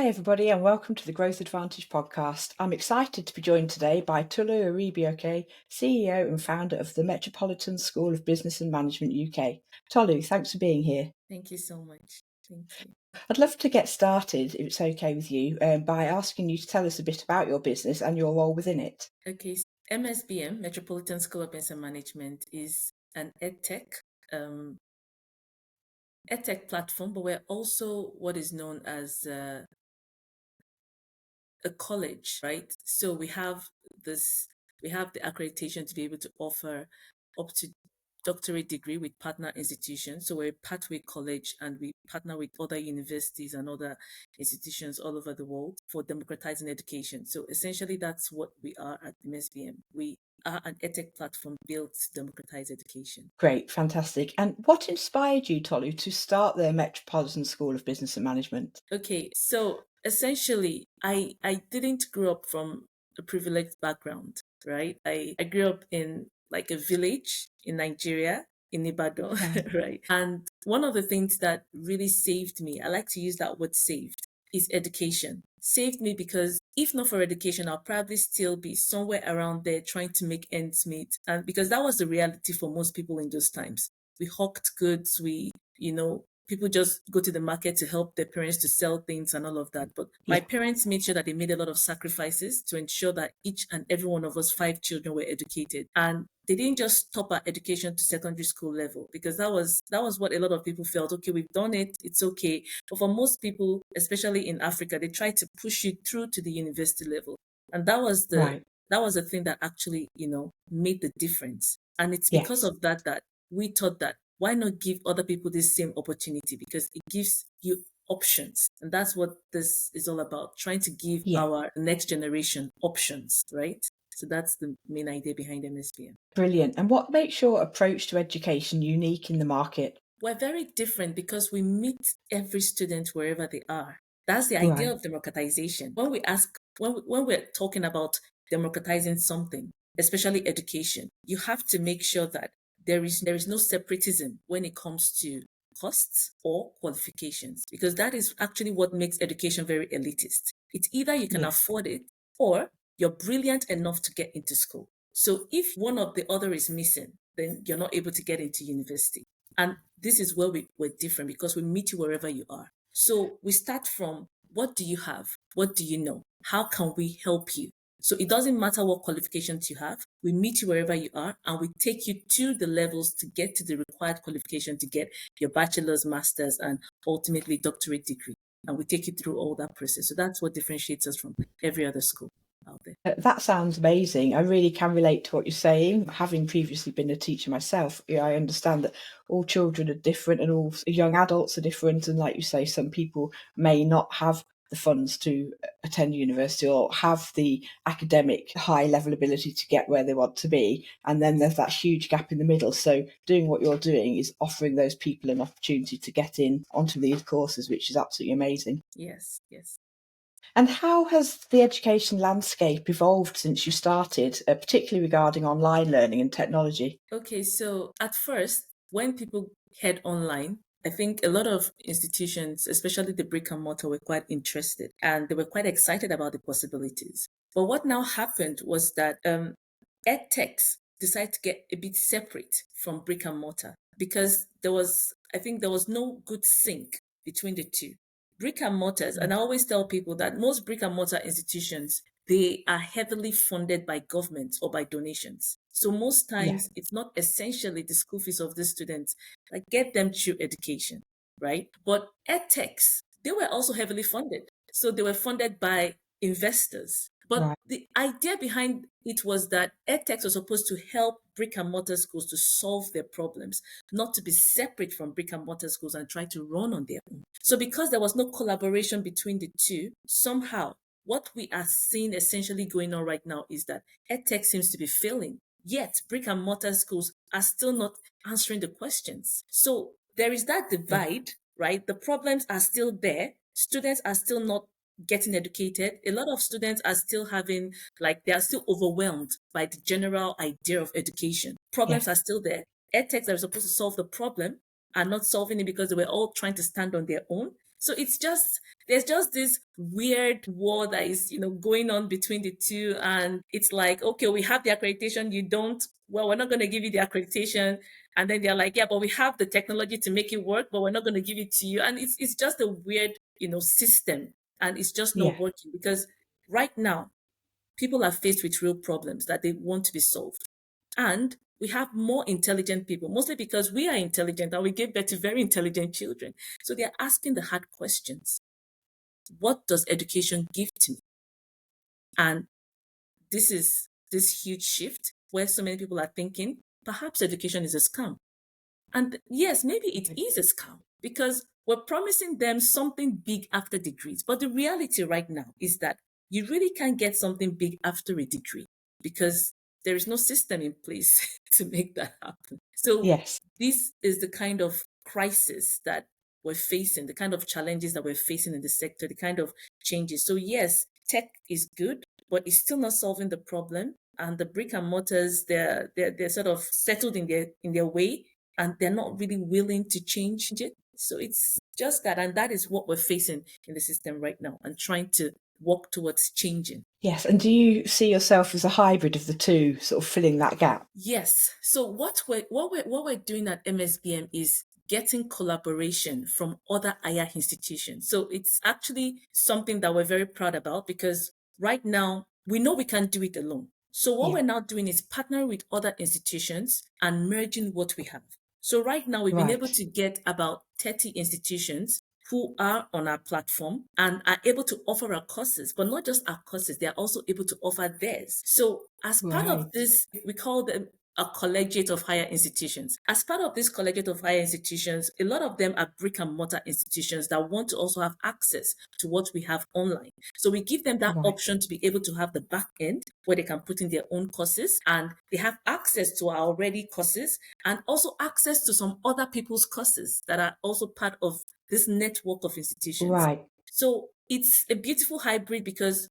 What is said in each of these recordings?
Hi, everybody, and welcome to the Growth Advantage podcast. I'm excited to be joined today by Tolu Ariyibi-Oke, CEO and founder of the Metropolitan School of Business and Management UK. Tolu, thanks for being here. Thank you so much. Thank you. I'd love to get started, if it's okay with you, by asking you to tell us a bit about your business and your role within it. Okay, so MSBM, Metropolitan School of Business and Management, is an EdTech platform, but we're also what is known as a college, right? So we have the accreditation to be able to offer up to doctorate degree with partner institutions. So we're a pathway college and we partner with other universities and other institutions all over the world for democratizing education. So essentially that's what we are at MSBM. We are an EdTech platform built to democratize education. Great, fantastic. And what inspired you, Tolu, to start the Metropolitan School of Business and Management? Okay, so essentially I didn't grow up from a privileged background, right? I grew up in like a village in Nigeria, in Ibadan, right? And one of the things that really saved me, I like to use that word saved, is education. Saved me because if not for education, I'll probably still be somewhere around there trying to make ends meet. And because that was the reality for most people in those times. We hawked goods, people just go to the market to help their parents to sell things and all of that. But my parents made sure that they made a lot of sacrifices to ensure that each and every one of us 5 children were educated. And they didn't just stop our education to secondary school level because that was what a lot of people felt. Okay, we've done it, it's okay. But for most people, especially in Africa, they try to push you through to the university level. And that was the thing that actually, made the difference. And it's because of that we thought that why not give other people this same opportunity? Because it gives you options. And that's what this is all about, trying to give our next generation options, right? So that's the main idea behind MSBM. Brilliant. And what makes your approach to education unique in the market? We're very different because we meet every student wherever they are. That's the idea of democratization. When we're talking about democratizing something, especially education, you have to make sure that there is no separatism when it comes to costs or qualifications, because that is actually what makes education very elitist. It's either you can afford it or you're brilliant enough to get into school. So if one of the other is missing, then you're not able to get into university. And this is where we're different because we meet you wherever you are. So we start from what do you have? What do you know? How can we help you? So it doesn't matter what qualifications you have. We meet you wherever you are and we take you to the levels to get to the required qualification to get your bachelor's, master's, and ultimately doctorate degree. And we take you through all that process. So that's what differentiates us from every other school out there. That sounds amazing. I really can relate to what you're saying. Having previously been a teacher myself, I understand that all children are different and all young adults are different. And like you say, some people may not have the funds to attend university or have the academic high level ability to get where they want to be. And then there's that huge gap in the middle. So doing what you're doing is offering those people an opportunity to get in onto these courses, which is absolutely amazing. Yes, yes. And how has the education landscape evolved since you started, particularly regarding online learning and technology? Okay, so at first, when people head online, I think a lot of institutions, especially the brick and mortar, were quite interested and they were quite excited about the possibilities. But what now happened was that EdTechs decided to get a bit separate from brick and mortar because there was no good sync between the two. Brick and mortars, and I always tell people that most brick and mortar institutions, they are heavily funded by government or by donations. So most times it's not essentially the school fees of the students that get them through education, right? But edtechs, they were also heavily funded. So they were funded by investors. But the idea behind it was that edtechs were supposed to help brick and mortar schools to solve their problems, not to be separate from brick and mortar schools and try to run on their own. So because there was no collaboration between the two, somehow what we are seeing essentially going on right now is that edtech seems to be failing. Yet brick and mortar schools are still not answering the questions. So there is that divide, right? The problems are still there. Students are still not getting educated. A lot of students are still they are still overwhelmed by the general idea of education. Problems are still there. EdTechs that are supposed to solve the problem are not solving it because they were all trying to stand on their own. So it's just, there's just this weird war that is, going on between the two. And it's like, okay, we have the accreditation, you don't, well, we're not going to give you the accreditation. And then they're like, yeah, but we have the technology to make it work, but we're not going to give it to you. And it's just a weird, system. And it's just not Yeah. working because right now, people are faced with real problems that they want to be solved. And we have more intelligent people, mostly because we are intelligent and we give birth to very intelligent children. So they're asking the hard questions. What does education give to me? And this is this huge shift where so many people are thinking perhaps education is a scam. And yes, maybe it is a scam because we're promising them something big after degrees. But the reality right now is that you really can't get something big after a degree because there is no system in place to make that happen. So, Yes. this is the kind of crisis that we're facing, the kind of challenges that we're facing in the sector, the kind of changes. So, yes, tech is good, but it's still not solving the problem. And the brick and mortars, they're sort of settled in their way and they're not really willing to change it. So it's just that, and that is what we're facing in the system right now, and trying to work towards changing. Yes. And do you see yourself as a hybrid of the two, sort of filling that gap? Yes. So what we're doing at MSBM is getting collaboration from other higher institutions. So it's actually something that we're very proud about because right now we know we can't do it alone. So what Yeah. we're now doing is partnering with other institutions and merging what we have. So right now we've been able Right. to get about 30 institutions who are on our platform and are able to offer our courses, but not just our courses, they are also able to offer theirs. So, as part of Right. this, we call them a collegiate of higher institutions. As part of this collegiate of higher institutions, a lot of them are brick and mortar institutions that want to also have access to what we have online. So we give them that Right. option to be able to have the back end where they can put in their own courses and they have access to our already courses and also access to some other people's courses that are also part of this network of institutions. Right. So it's a beautiful hybrid because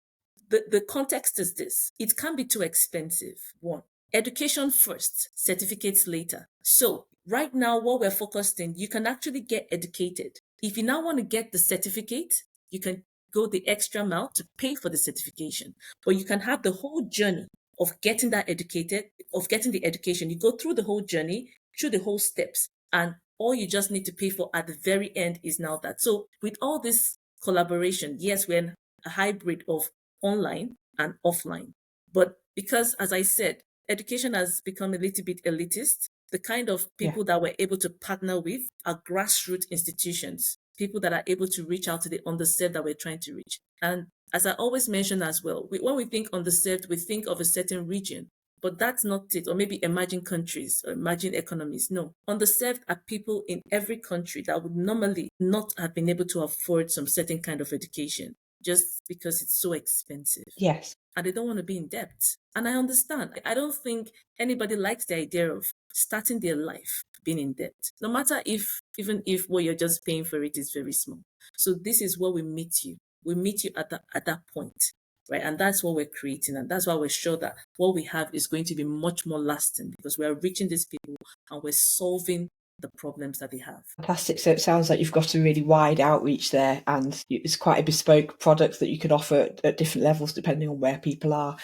the context is this: it can be too expensive. One, education first, certificates later. So right now, what we're focused in, you can actually get educated. If you now want to get the certificate, you can go the extra mile to pay for the certification, but you can have the whole journey of getting that educated, of getting the education. You go through the whole journey, through the whole steps, and all you just need to pay for at the very end is now that. So with all this collaboration, yes, we're in a hybrid of online and offline. But because, as I said, education has become a little bit elitist, the kind of Yeah. people that we're able to partner with are grassroots institutions, people that are able to reach out to the underserved that we're trying to reach. And as I always mention as well, when we think underserved, we think of a certain region. But that's not it, or maybe emerging countries or emerging economies. No, underserved are people in every country that would normally not have been able to afford some certain kind of education just because it's so expensive Yes. and they don't want to be in debt. And I understand. I don't think anybody likes the idea of starting their life being in debt, no matter even if what you're just paying for it is very small. So this is where we meet you. We meet you at that point, right? And that's what we're creating, and that's why we're sure that what we have is going to be much more lasting because we are reaching these people and we're solving the problems that they have. Fantastic. So it sounds like you've got a really wide outreach there, and it's quite a bespoke product that you can offer at different levels depending on where people are,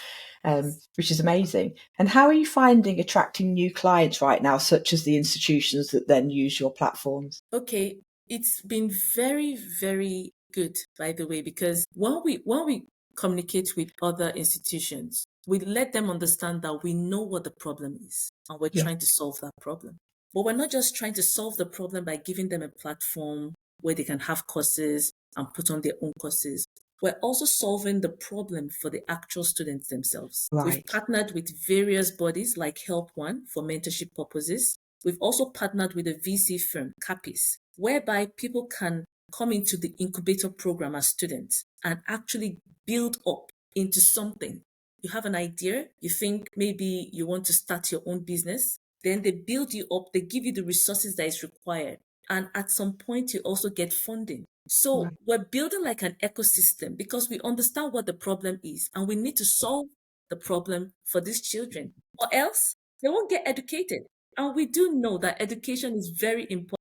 which is amazing. And how are you finding attracting new clients right now, such as the institutions that then use your platforms? Okay, it's been very, very good, by the way, because when we communicate with other institutions, we let them understand that we know what the problem is and we're Yeah. trying to solve that problem. But we're not just trying to solve the problem by giving them a platform where they can have courses and put on their own courses. We're also solving the problem for the actual students themselves. We've Right. partnered with various bodies like Help One for mentorship purposes. We've also partnered with a VC firm, Capis, whereby people can come into the incubator program as students and actually build up into something. You have an idea, you think maybe you want to start your own business, then they build you up, they give you the resources that is required. And at some point, you also get funding. So Right. we're building like an ecosystem because we understand what the problem is and we need to solve the problem for these children, or else they won't get educated. And we do know that education is very important.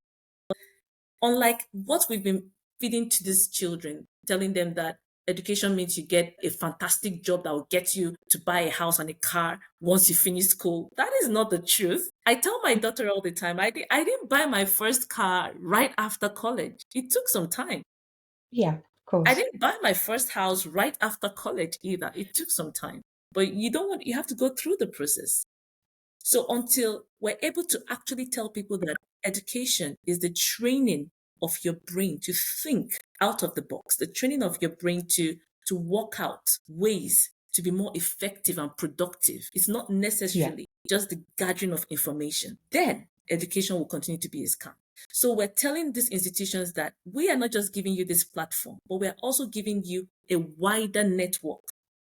Unlike what we've been feeding to these children, telling them that education means you get a fantastic job that will get you to buy a house and a car once you finish school. That is not the truth. I tell my daughter all the time, I didn't buy my first car right after college. It took some time. Yeah, of I course. didn't buy my first house right after college either. It took some time. But you have to go through the process. So until we're able to actually tell people that education is the training of your brain to think out of the box, the training of your brain to work out ways to be more effective and productive. It's not Yeah, necessarily just the gathering of information. Then education will continue to be a scam. So we're telling these institutions that we are not just giving you this platform, but we're also giving you a wider network.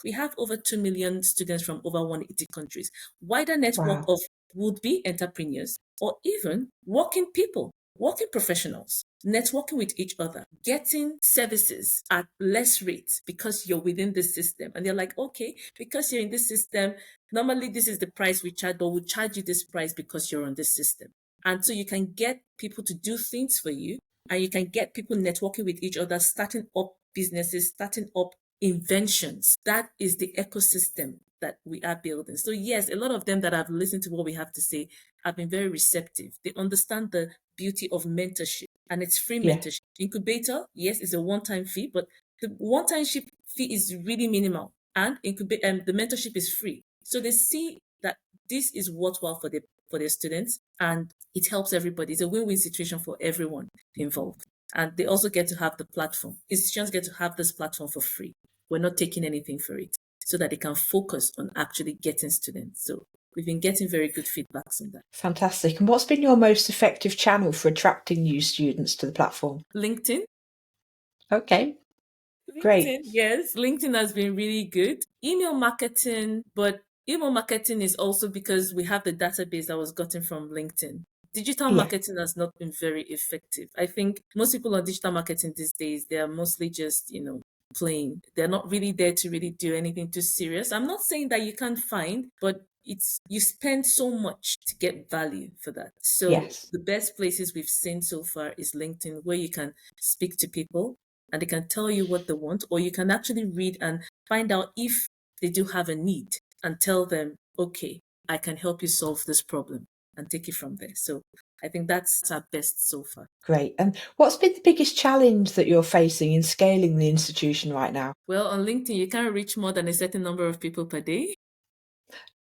We have over 2 million students from over 180 countries, wider network wow. of would-be entrepreneurs or even working people, working professionals, networking with each other, getting services at less rates because you're within this system. And they're like, okay, because you're in this system, normally this is the price we charge, but we'll charge you this price because you're on this system. And so you can get people to do things for you, and you can get people networking with each other, starting up businesses, starting up inventions. That is the ecosystem that we are building. So, yes, a lot of them that have listened to what we have to say have been very receptive. They understand the beauty of mentorship, and it's free Yeah, mentorship. Incubator, yes, it's a one-time fee, but the one-time fee is really minimal, and the mentorship is free. So they see that this is worthwhile for their students, and it helps everybody. It's a win-win situation for everyone involved. And they also get to have the platform. Institutions get to have this platform for free. We're not taking anything for it, so that they can focus on actually getting students. So we've been getting very good feedbacks on that. fantastic. And what's been your most effective channel for attracting new students to the platform? LinkedIn. Okay, LinkedIn, great. yes. LinkedIn has been really good. Email marketing, but email marketing is also because we have the database that was gotten from LinkedIn. Digital Yeah, marketing has not been very effective. I think most people on digital marketing these days, they are mostly just, playing. They're not really there to really do anything too serious. I'm not saying that you can't find, but it's you spend so much to get value for that. So yes, the best places we've seen so far is LinkedIn, where you can speak to people and they can tell you what they want, or you can actually read and find out if they do have a need and tell them, okay, I can help you solve this problem and take it from there. So I think that's our best so far. great. And what's been the biggest challenge that you're facing in scaling the institution right now? Well, on LinkedIn, you can't reach more than a certain number of people per day.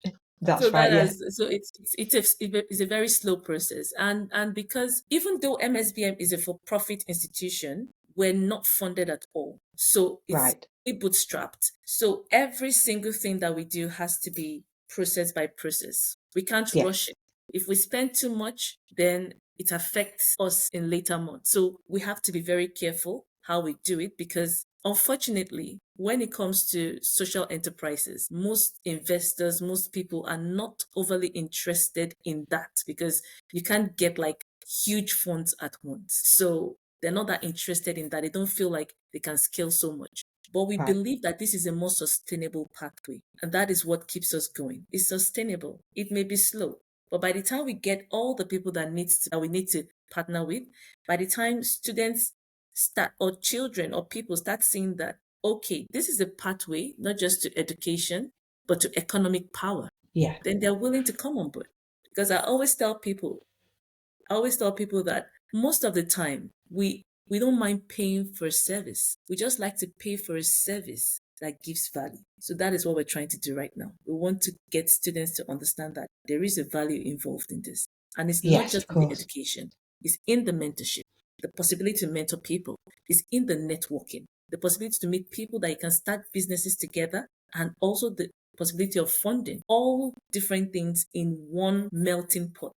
So That's right, that yeah. has so it's a very slow process, and because even though MSBM is a for-profit institution, we're not funded at all, so it's Right, bootstrapped. So every single thing that we do has to be process by process. We can't rush yes, it. If we spend too much, then it affects us in later months. So we have to be very careful how we do it because unfortunately, when it comes to social enterprises, most investors, most people are not overly interested in that because you can't get like huge funds at once. So they're not that interested in that. They don't feel like they can scale so much. But we right. believe that this is a more sustainable pathway. And that is what keeps us going. It's sustainable. It may be slow. But by the time we get all the people that we need to partner with, by the time students start or children or people start seeing that, okay, this is a pathway, not just to education, but to economic power, Yeah, then they're willing to come on board. Because I always tell people that most of the time we don't mind paying for a service. We just like to pay for a service that gives value. So that is what we're trying to do right now. We want to get students to understand that there is a value involved in this. And it's not yes, just of in the course. education, it's in the mentorship, the possibility to mentor people, is in the networking, the possibility to meet people that you can start businesses together, and also the possibility of funding all different things in one melting pot.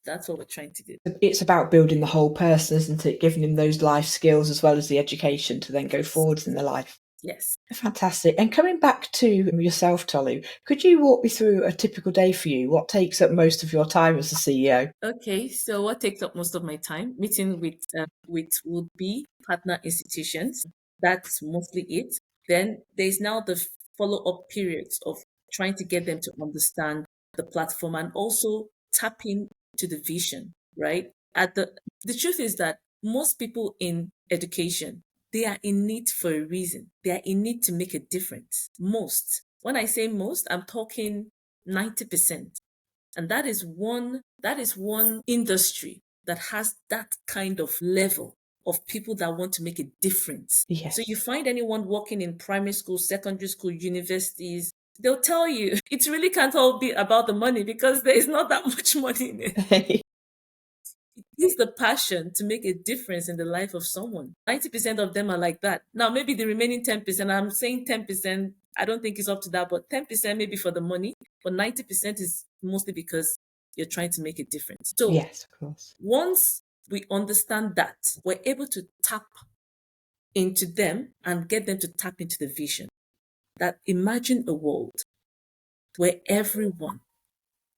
That's what we're trying to do. It's about building the whole person, isn't it? Giving them those life skills as well as the education to then go Yes. forwards in their life. Yes. Fantastic. And coming back to yourself, Tolu, could you walk me through a typical day for you? What takes up most of your time as a CEO? Okay. So what takes up most of my time? Meeting with would-be partner institutions. That's mostly it. Then there's now the follow-up periods of trying to get them to understand the platform and also tapping to the vision, right? At the truth is that most people in education, they are in need for a reason. They are in need to make a difference. Most. When I say most, I'm talking 90%. And that is one industry that has that kind of level of people that want to make a difference. So Yes. you find anyone working in primary school, secondary school, universities, they'll tell you it really can't all be about the money because there is not that much money in it. It is the passion to make a difference in the life of someone. 90% of them are like that. Now, maybe the remaining 10%, I'm saying 10%, I don't think it's up to that, but 10% maybe for the money, but 90% is mostly because you're trying to make a difference. So Yes, of course. once we understand that, we're able to tap into them and get them to tap into the vision. That imagine a world where everyone,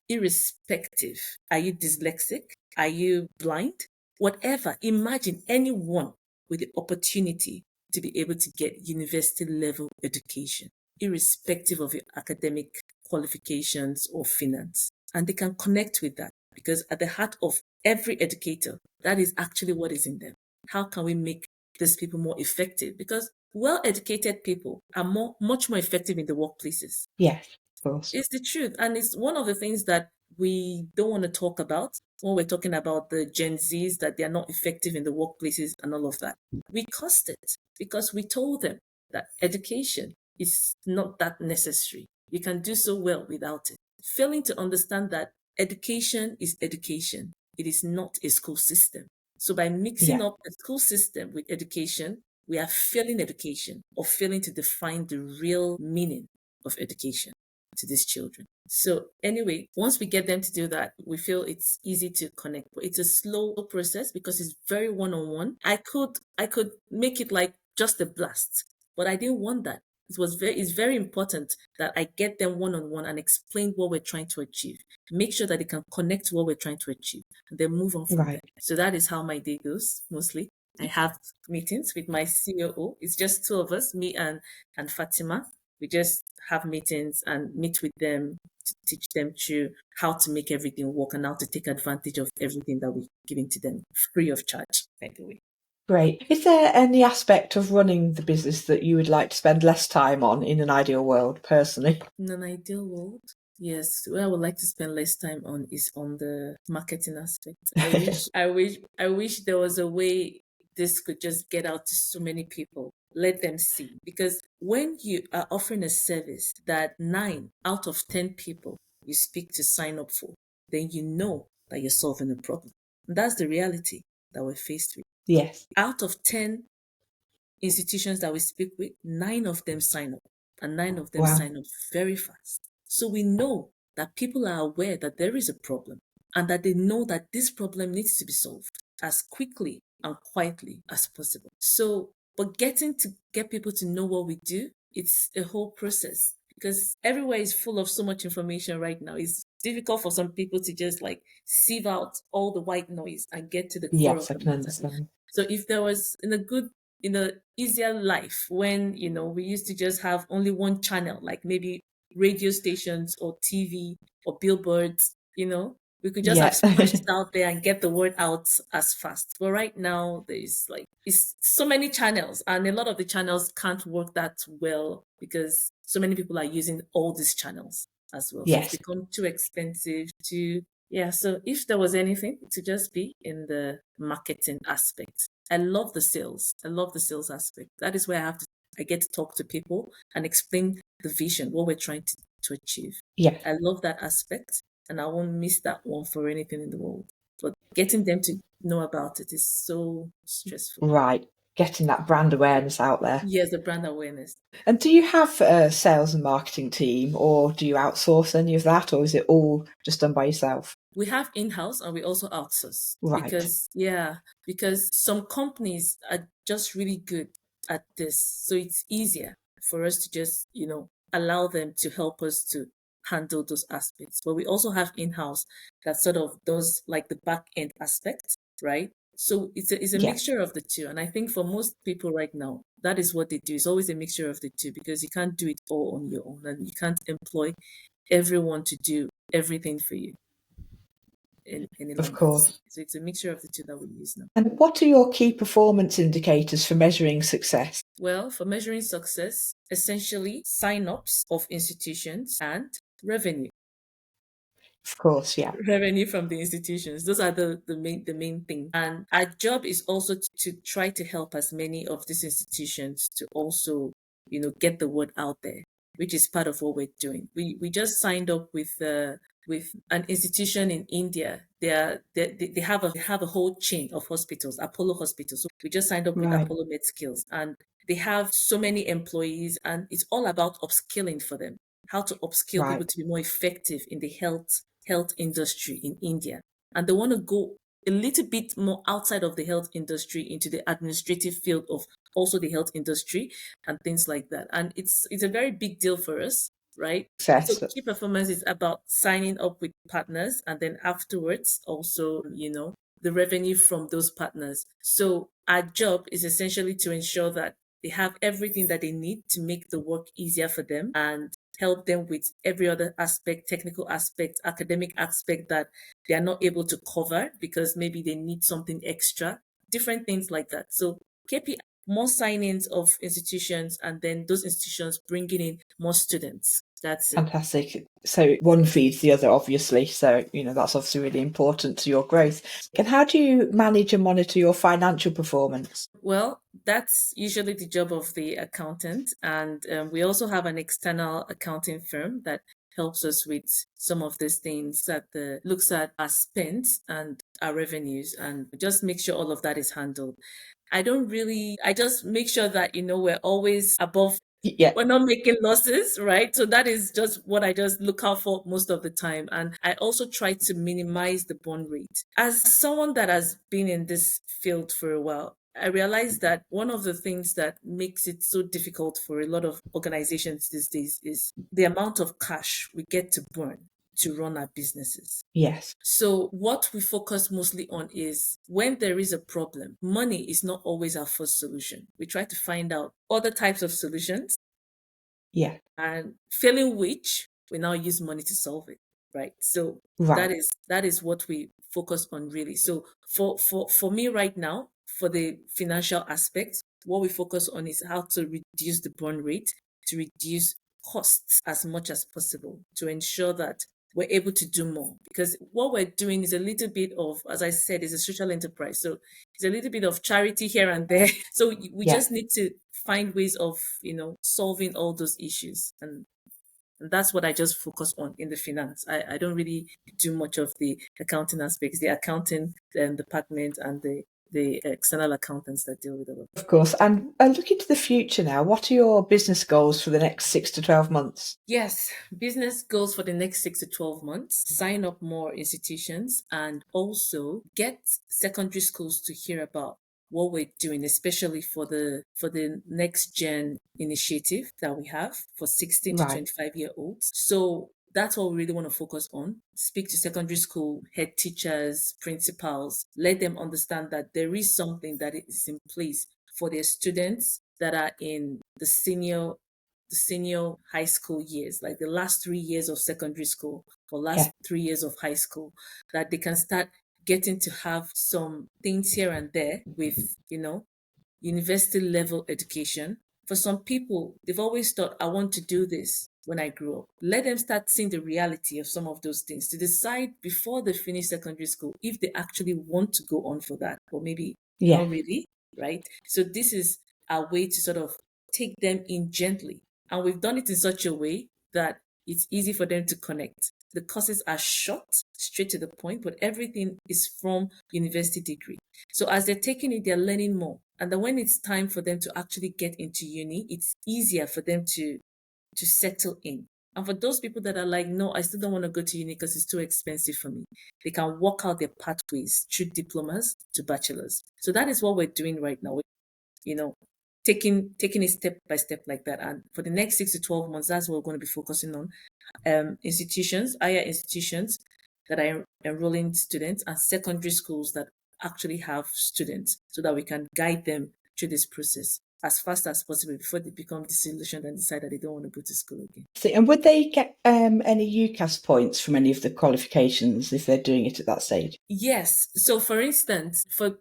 irrespective, are you dyslexic? Are you blind? Whatever, imagine anyone with the opportunity to be able to get university level education, irrespective of your academic qualifications or finance. And they can connect with that because at the heart of every educator, that is actually what is in them. How can we make these people more effective? Because well-educated people are much more effective in the workplaces. Yes, of course. It's the truth. And it's one of the things that we don't want to talk about when we're talking about the Gen Zs, that they're not effective in the workplaces and all of that. We caused it because we told them that education is not that necessary. You can do so well without it. Failing to understand that education is education, it is not a school system. So by mixing Yeah. up a school system with education, we are failing education or failing to define the real meaning of education to these children. So anyway, once we get them to do that, we feel it's easy to connect. But it's a slow process because it's very one-on-one. I could make it like just a blast, but I didn't want that. It's very important that I get them one-on-one and explain what we're trying to achieve. Make sure that they can connect to what we're trying to achieve and then move on from there. Right. So that is how my day goes mostly. I have meetings with my COO. It's just two of us, me and Fatima. We just have meetings and meet with them to teach them through how to make everything work and how to take advantage of everything that we're giving to them free of charge, by the way. Great. Is there any aspect of running the business that you would like to spend less time on in an ideal world, personally? In an ideal world, yes, where I would like to spend less time on is on the marketing aspect. I wish there was a way this could just get out to so many people. Let them see. Because when you are offering a service that 9 out of 10 people you speak to sign up for, then you know that you're solving a problem. And that's the reality that we're faced with. Yes. Out of 10 institutions that we speak with, 9 of them sign up, and 9 of them Wow. sign up very fast. So we know that people are aware that there is a problem and that they know that this problem needs to be solved as quickly and quietly as possible. So, but getting to get people to know what we do, it's a whole process because everywhere is full of so much information right now. It's difficult for some people to just like sieve out all the white noise and get to the core of Yes, I the can matter. understand. So if there was in a easier life when we used to just have only one channel, like maybe radio stations or TV or billboards, we could just have Yeah. splashed it out there and get the word out as fast. But right now there's like it's so many channels and a lot of the channels can't work that well because so many people are using all these channels as well. So it's Yes. become too expensive to yeah, so if there was anything to just be in the marketing aspect. I love the sales. I love the sales aspect. That is where I get to talk to people and explain the vision, what we're trying to achieve. Yeah. I love that aspect and I won't miss that one for anything in the world. But getting them to know about it is so stressful. Right. Getting that brand awareness out there. Yes, the brand awareness. And do you have a sales and marketing team, or do you outsource any of that, or is it all just done by yourself? We have in-house and we also outsource Right. because some companies are just really good at this. So it's easier for us to just, allow them to help us to handle those aspects. But we also have in-house that sort of does like the back end aspect, right? So it's a Yeah. mixture of the two. And I think for most people right now, that is what they do. It's always a mixture of the two because you can't do it all on your own and you can't employ everyone to do everything for you. any Of longer. course. So it's a mixture of the two that we use now. And what are your key performance indicators for measuring success? Well, for measuring success, essentially sign-ups of institutions and revenue. Of course, yeah. Revenue from the institutions. Those are the main thing. And our job is also to try to help as many of these institutions to also, get the word out there, which is part of what we're doing. We just signed up with an institution in India. They have a whole chain of hospitals, Apollo Hospitals. So we just signed up with Right. Apollo MedSkills, and they have so many employees, and it's all about upskilling for them, how to upskill people Right. to be more effective in the health industry in India. And they want to go a little bit more outside of the health industry into the administrative field of also the health industry and things like that. And it's a very big deal for us, right? So Success. key performance is about signing up with partners and then afterwards also, the revenue from those partners. So our job is essentially to ensure that they have everything that they need to make the work easier for them and help them with every other aspect, technical aspect, academic aspect that they are not able to cover because maybe they need something extra, different things like that. So KPI, more signings of institutions and then those institutions bringing in more students. That's it. Fantastic. So one feeds the other, obviously. So, that's obviously really important to your growth. And how do you manage and monitor your financial performance? Well, that's usually the job of the accountant. And we also have an external accounting firm that helps us with some of these things that looks at our spend and our revenues and just make sure all of that is handled. I just make sure that, we're always above, Yeah. we're not making losses, right? So that is just what I just look out for most of the time. And I also try to minimize the burn rate. As someone that has been in this field for a while, I realized that one of the things that makes it so difficult for a lot of organizations these days is the amount of cash we get to burn to run our businesses. Yes. So what we focus mostly on is when there is a problem, money is not always our first solution. We try to find out other types of solutions Yeah. and failing which we now use money to solve it, right? So Right. that is what we focus on really. So for me right now, for the financial aspect, what we focus on is how to reduce the burn rate, to reduce costs as much as possible, to ensure that we're able to do more. Because what we're doing is a little bit of, as I said, is a social enterprise. So it's a little bit of charity here and there. So we Yeah. just need to find ways of, solving all those issues. And that's what I just focus on in the finance. I don't really do much of the accounting aspects, the accounting department and the external accountants that deal with it. Of course. And looking to the future now, what are your business goals for the next 6 to 12 months? Yes, business goals for the next 6 to 12 months, sign up more institutions and also get secondary schools to hear about what we're doing, especially for the next gen initiative that we have for 16 to Right. 25-year-olds. So that's what we really want to focus on. Speak to secondary school head teachers, principals, let them understand that there is something that is in place for their students that are in the senior high school years, like the last 3 years of secondary school or Yeah. last 3 years of high school, that they can start getting to have some things here and there with, university level education. For some people, they've always thought, I want to do this when I grow up. Let them start seeing the reality of some of those things to decide before they finish secondary school if they actually want to go on for that or maybe Yeah. not really, right? So this is a way to sort of take them in gently. And we've done it in such a way that it's easy for them to connect. The courses are short, straight to the point, but everything is from university degree. So as they're taking it, they're learning more. And then when it's time for them to actually get into uni, it's easier for them to settle in. And for those people that are like, no, I still don't want to go to uni because it's too expensive for me, they can work out their pathways through diplomas to bachelors. So that is what we're doing right now. You know, taking it step by step like that. And for the next 6 to 12 months, that's what we're going to be focusing on. Institutions, higher institutions that are enrolling students and secondary schools that actually have students so that we can guide them through this process. as fast as possible before they become disillusioned and decide that they don't want to go to school again. And would they get any UCAS points from any of the qualifications if they're doing it at that stage? Yes. So for instance, for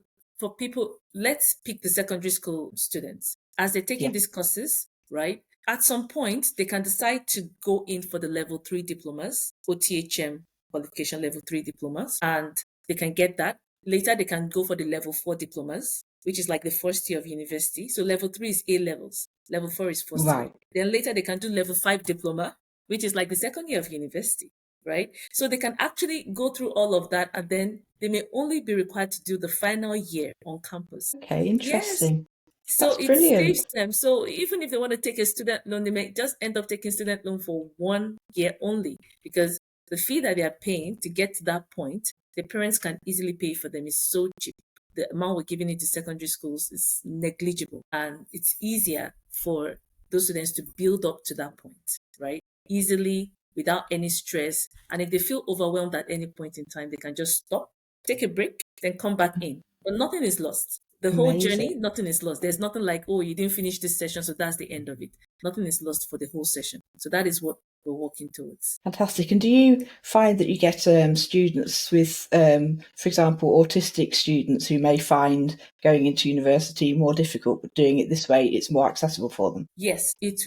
people, let's pick the secondary school students. As they're taking Yeah. these courses, right? At some point, they can decide to go in for the level 3 diplomas, OTHM qualification level 3 diplomas, and they can get that. Later, they can go for the level 4 diplomas, which is like the first year of university. So level 3 is A levels, level 4 is first year. Right. Then later, they can do level 5 diploma, which is like the second year of university, right? So they can actually go through all of that, and then they may only be required to do the final year on campus. Okay, Yes. interesting. So That's it brilliant. saves them. So even if they want to take a student loan, they may just end up taking student loan for 1 year only, because the fee that they are paying to get to that point, the parents can easily pay for them. Is so cheap. The amount we're giving into secondary schools is negligible, and it's easier for those students to build up to that point, right? Easily, without any stress. And if they feel overwhelmed at any point in time, they can just stop, take a break, then come back in. But nothing is lost. The whole Amazing. journey, nothing is lost. There's nothing like, oh, you didn't finish this session, so that's the end of it. Nothing is lost for the whole session. So that is what we're working towards. Fantastic. And do you find that you get students with, for example, autistic students who may find going into university more difficult, but doing it this way, it's more accessible for them? Yes, it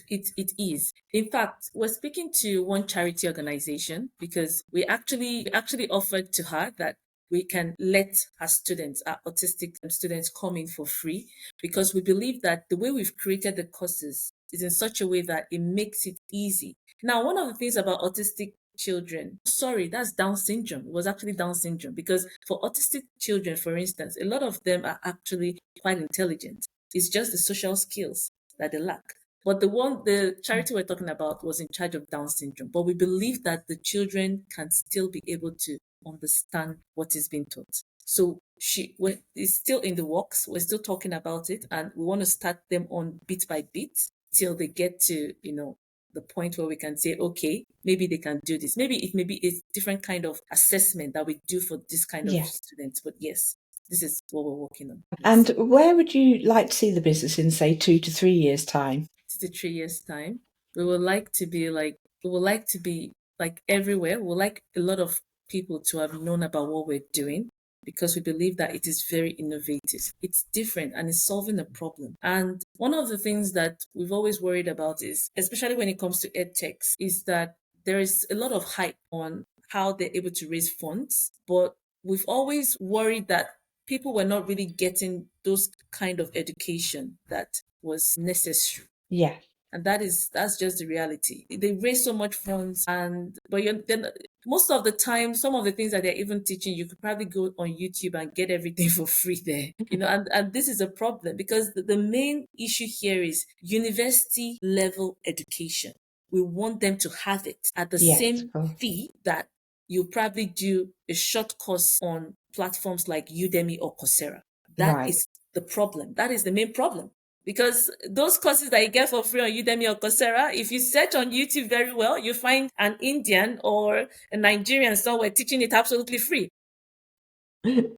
is. In fact, we're speaking to one charity organization because we actually offered to her that we can let our students, our autistic students, come in for free, because we believe that the way we've created the courses is in such a way that it makes it easy. Now, one of the things about autistic children, sorry, that's Down syndrome. It was actually Down syndrome, because for autistic children, for instance, a lot of them are actually quite intelligent. It's just the social skills that they lack. But the charity we're talking about was in charge of Down syndrome. But we believe that the children can still be able to understand what is being taught. So it's still in the works. We're still talking about it, and we want to start them on bit by bit till they get to, the point where we can say, okay, maybe they can do this. Maybe it's different kind of assessment that we do for this kind of Yeah. students. But yes, this is what we're working on. Yes. And where would you like to see the business in, say, 2 to 3 years' time? 2 to 3 years time, we would like to be like everywhere. We would like a lot of people to have known about what we're doing, because we believe that it is very innovative. It's different and it's solving a problem. And one of the things that we've always worried about is, especially when it comes to EdTechs, is that there is a lot of hype on how they're able to raise funds, but we've always worried that people were not really getting those kind of education that was necessary. Yeah. And that's just the reality. They raise so much funds, then most of the time, some of the things that they're even teaching, you could probably go on YouTube and get everything for free there. And this is a problem, because the main issue here is university level education. We want them to have it at the Yes, same of course. fee that you probably do a short course on platforms like Udemy or Coursera. That Right. is the problem. That is the main problem. Because those courses that you get for free on Udemy or Coursera, if you search on YouTube very well, you find an Indian or a Nigerian somewhere teaching it absolutely free. That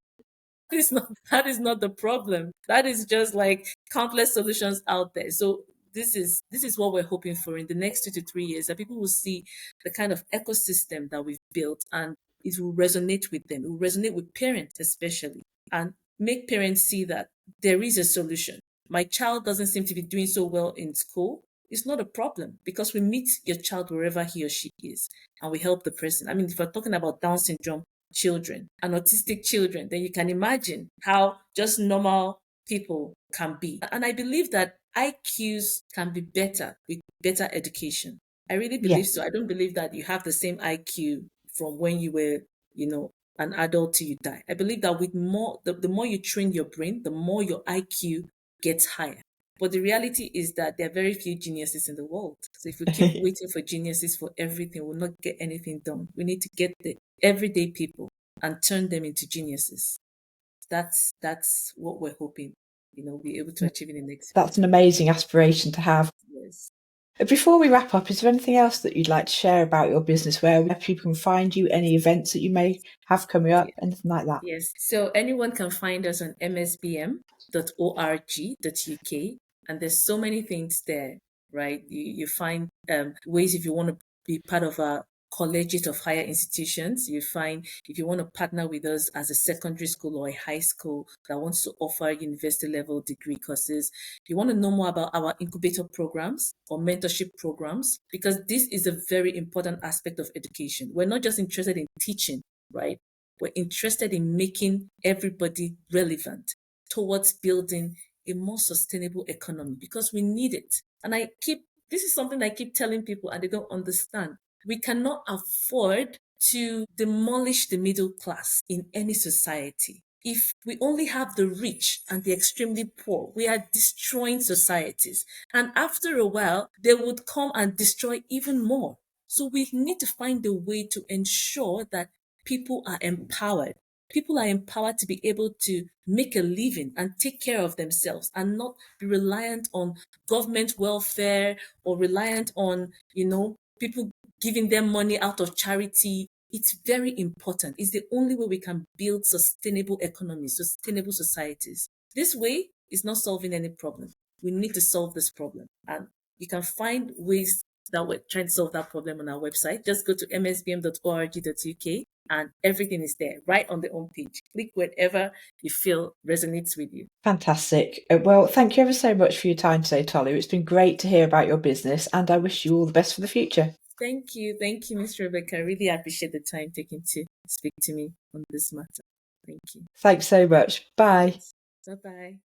is not the problem. That is just like countless solutions out there. So this is what we're hoping for in the next 2 to 3 years, that people will see the kind of ecosystem that we've built, and it will resonate with them. It will resonate with parents especially, and make parents see that there is a solution. My child doesn't seem to be doing so well in school. It's not a problem, because we meet your child wherever he or she is, and we help the person. I mean, if we're talking about Down syndrome children and autistic children, then you can imagine how just normal people can be. And I believe that IQs can be better with better education. I really Yeah. believe so. I don't believe that you have the same IQ from when you were, an adult till you die. I believe that with the more you train your brain, the more your IQ gets higher. But the reality is that there are very few geniuses in the world. So if we keep waiting for geniuses for everything, we'll not get anything done. We need to get the everyday people and turn them into geniuses. That's what we're hoping, be able to achieve in the next That's an amazing aspiration to have. years. Before we wrap up, is there anything else that you'd like to share about your business, where people can find you, any events that you may have coming up, anything like that? Yes. So anyone can find us on msbm.org.uk. And there's so many things there, right? You find ways if you want to be part of a collegiate of higher institutions. You find if you want to partner with us as a secondary school or a high school that wants to offer university level degree courses, if you want to know more about our incubator programs or mentorship programs, because this is a very important aspect of education. We're not just interested in teaching, right? We're interested in making everybody relevant towards building a more sustainable economy because we need it. And this is something I keep telling people and they don't understand. We cannot afford to demolish the middle class in any society. If we only have the rich and the extremely poor, we are destroying societies. And after a while, they would come and destroy even more. So we need to find a way to ensure that people are empowered. People are empowered to be able to make a living and take care of themselves and not be reliant on government welfare or reliant on, people giving them money out of charity. It's very important. It's the only way we can build sustainable economies, sustainable societies. This way is not solving any problem. We need to solve this problem. And you can find ways that we're trying to solve that problem on our website. Just go to msbm.org.uk and everything is there right on the home page. Click whatever you feel resonates with you. Fantastic. Well, thank you ever so much for your time today, Tolu. It's been great to hear about your business and I wish you all the best for the future. Thank you. Thank you, Ms. Rebecca. I really appreciate the time taken to speak to me on this matter. Thank you. Thanks so much. Bye. Bye-bye.